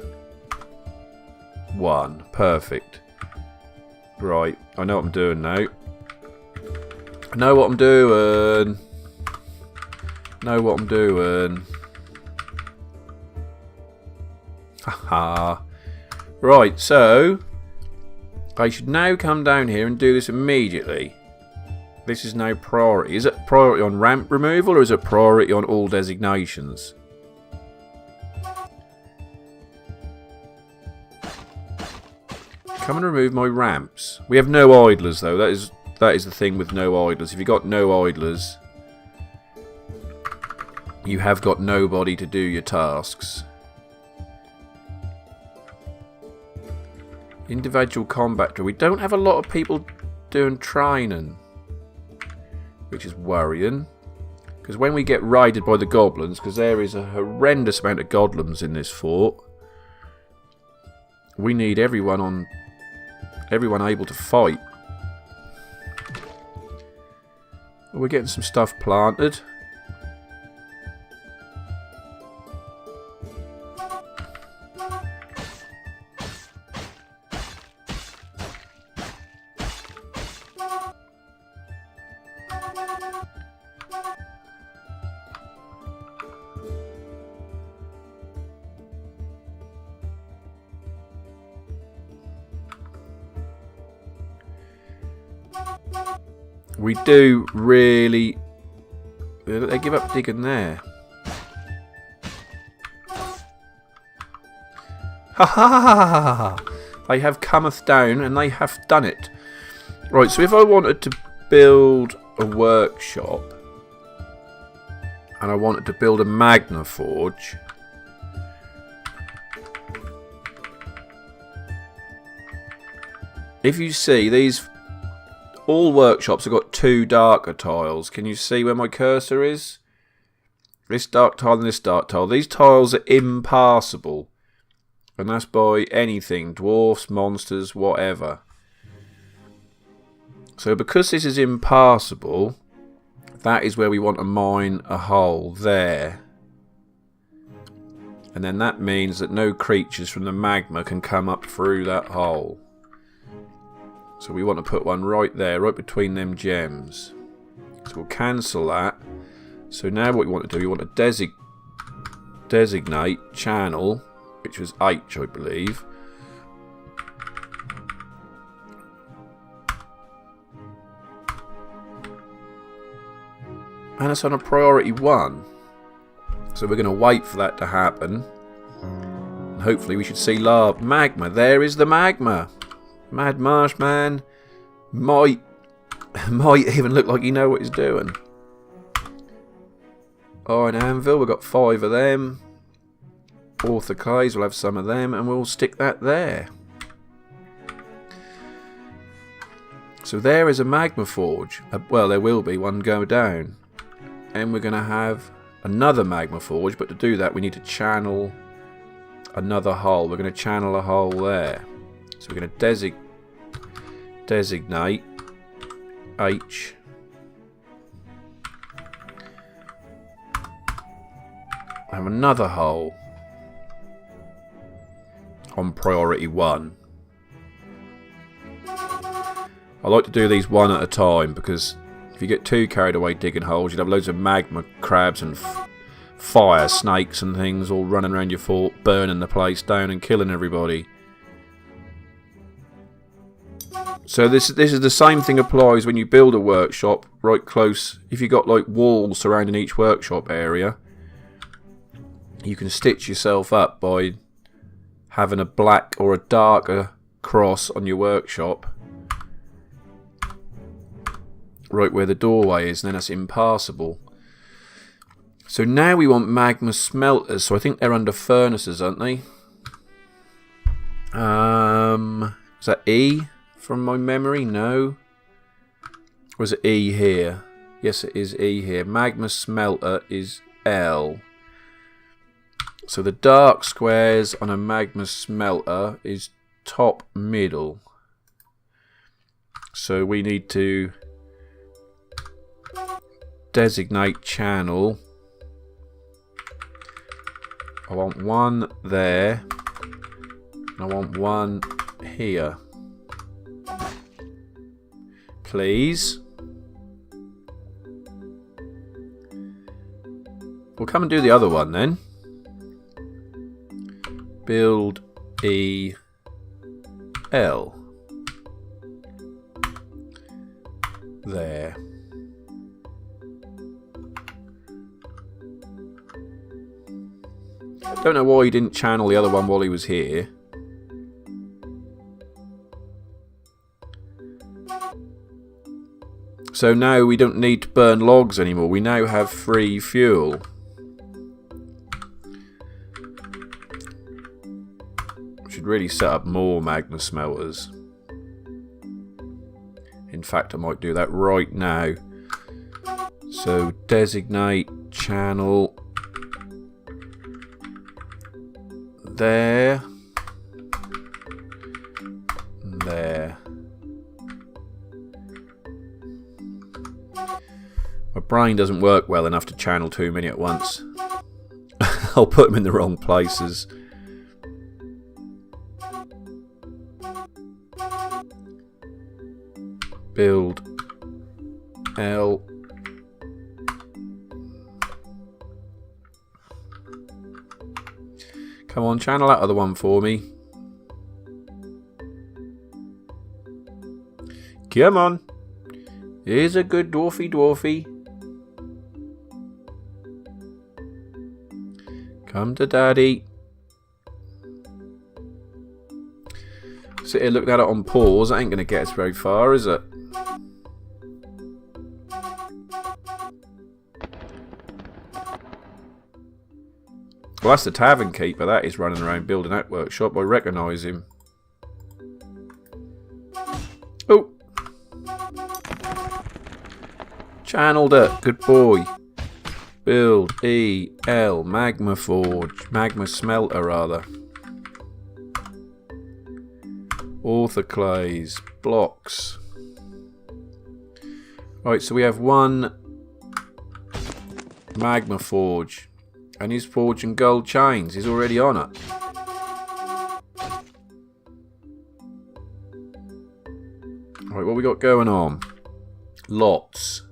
1. Perfect. Right. I know what I'm doing now. I know what I'm doing. Know what I'm doing. Haha. Right, so I should now come down here and do this immediately. This is now priority. Is it priority on ramp removal or is it priority on all designations? Come and remove my ramps. We have no idlers though. That is the thing with no idlers. If you've got no idlers, you have got nobody to do your tasks. Individual combat drill. We don't have a lot of people doing training, which is worrying. Because when we get raided by the goblins, because there is a horrendous amount of goblins in this fort, we need everyone able to fight. We're getting some stuff planted. We do really... They give up digging there. Ha ha ha ha ha! They have cometh down and they have done it. Right, so if I wanted to build a workshop and I wanted to build a Magma Forge, if you see these, all workshops have got 2 darker tiles. Can you see where my cursor is? This dark tile and this dark tile. These tiles are impassable. And that's by anything. Dwarfs, monsters, whatever. So because this is impassable, that is where we want to mine a hole. There. And then that means that no creatures from the magma can come up through that hole. So we want to put one right there, right between them gems. So we'll cancel that. So now what we want to do, we want to designate channel, which was H, I believe. And it's on a priority 1. So we're going to wait for that to happen. And hopefully we should see magma. There is the magma. Mad Marshman might even look like you know what he's doing. Iron Anvil, we've got 5 of them. Author Clays, we'll have some of them, and we'll stick that there. So there is a Magma Forge. Well, there will be one go down. And we're going to have another Magma Forge, but to do that we need to channel another hole. We're going to channel a hole there. So we're going to designate H. Have another hole on priority 1. I like to do these one at a time because if you get too carried away digging holes, you'd have loads of magma crabs and fire snakes and things all running around your fort, burning the place down and killing everybody. So this is the same thing applies when you build a workshop right close. If you've got like walls surrounding each workshop area, you can stitch yourself up by having a black or a darker cross on your workshop right where the doorway is, and then that's impassable. So now we want Magma Smelters. So I think they're under furnaces, aren't they? Is that E? From my memory, no. Or is it E here? Yes, it is E here. Magma Smelter is L. So the dark squares on a Magma Smelter is top middle. So we need to designate channel. I want one there. I want one here. Please. We'll come and do the other one then. Build E L. There. Don't know why he didn't channel the other one while he was here. So now we don't need to burn logs anymore. We now have free fuel. Should really set up more Magma Smelters. In fact, I might do that right now. So designate channel there, there. brain doesn't work well enough to channel too many at once. I'll put them in the wrong places. Build L. Come on, channel that other one for me. Come on. Here's a good dwarfy. Come to daddy. Sit here looking at it on pause. That ain't going to get us very far, is it? Well, that's the tavern keeper. That is running around building that workshop. I recognise him. Oh. Channeled it. Good boy. Build E-L. Magma Forge. Magma Smelter, rather. Orthoclase. Blocks. Right, so we have one Magma Forge. And he's forging gold chains. He's already on it. Right, what we got going on? Lots.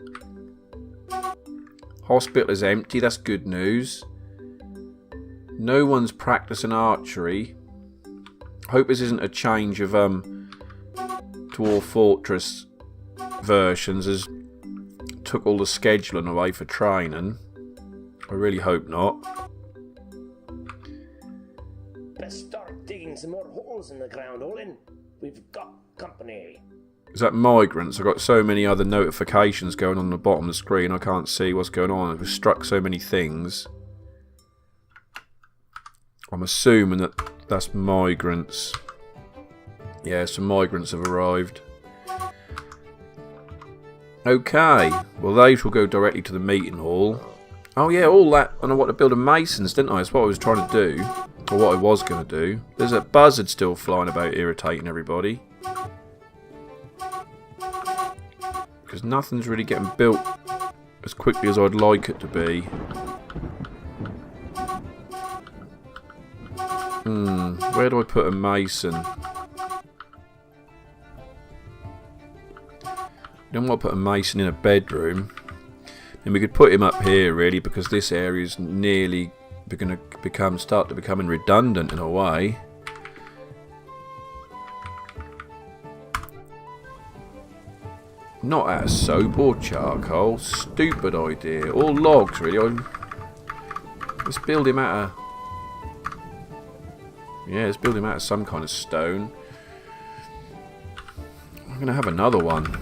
Hospital is empty. That's good news. No one's practicing archery. Hope this isn't a change of Dwarf Fortress versions as took all the scheduling away for training. I really hope not. Let's start digging some more holes in the ground, Olin. We've got company. Is that migrants? I've got so many other notifications going on the bottom of the screen. I can't see what's going on. I've struck so many things. I'm assuming that that's migrants. Yeah, some migrants have arrived. Okay. Well, those will go directly to the meeting hall. Oh yeah, all that. I wanted to build a masons, didn't I? That's what I was trying to do. Or what I was going to do. There's a buzzard still flying about irritating everybody. Because nothing's really getting built as quickly as I'd like it to be. Where do I put a mason? I don't want to put a mason in a bedroom. And we could put him up here really, because this area is nearly going to start to becoming redundant in a way. Not out of soap or charcoal. Stupid idea. Or logs really. Let's build him out of... Yeah, let's build him out of some kind of stone. I'm going to have another one.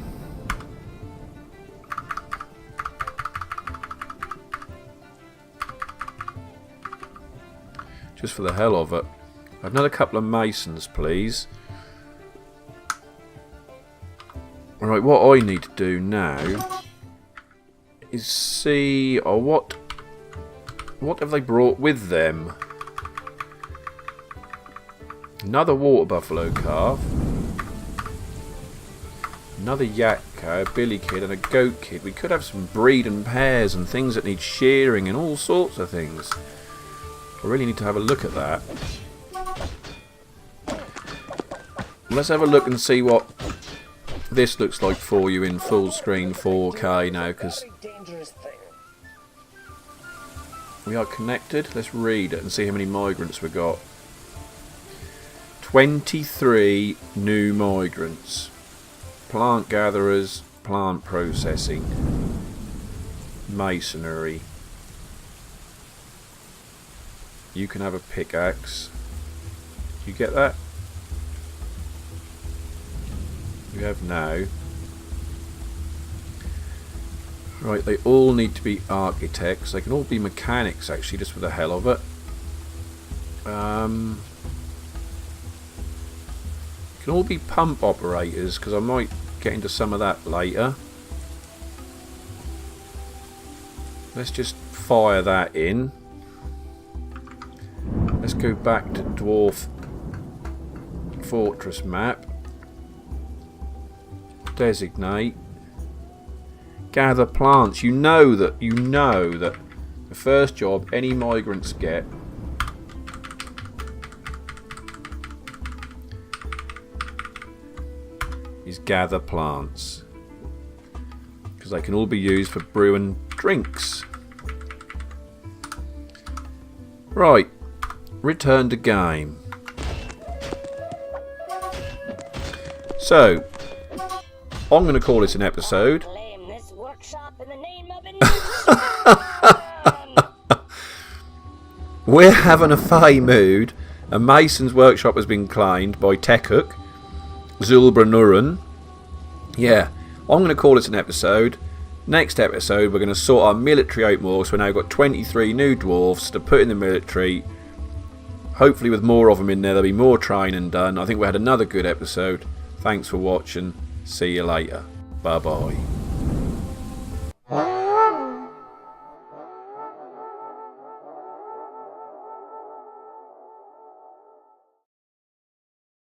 Just for the hell of it. I've another couple of masons, please. Alright, what I need to do now is see what have they brought with them? Another water buffalo calf. Another yak cow, a billy kid and a goat kid. We could have some breeding pairs and things that need shearing and all sorts of things. I really need to have a look at that. Let's have a look and see what this looks like for you in full screen 4K now, because we are connected. Let's read it and see how many migrants we got. 23 new migrants. Plant gatherers, plant processing, masonry. You can have a pickaxe. You get that? You have now. Right, they all need to be architects. They can all be mechanics actually, just for the hell of it. Can all be pump operators, because I might get into some of that later. Let's just fire that in. Let's go back to Dwarf Fortress map. Designate. gather plants. You know that the first job any migrants get is gather plants, because they can all be used for brewing drinks. Right, return to game. So, I'm going to call this an episode. Claim this workshop in the name of We're having a fey mood. A mason's workshop has been claimed by Tekuk, Zulbranurun. Yeah, I'm going to call this an episode. Next episode, we're going to sort our military out more. So we've now got 23 new dwarfs to put in the military. Hopefully with more of them in there, there'll be more training done. I think we had another good episode. Thanks for watching. See you later. Bye bye.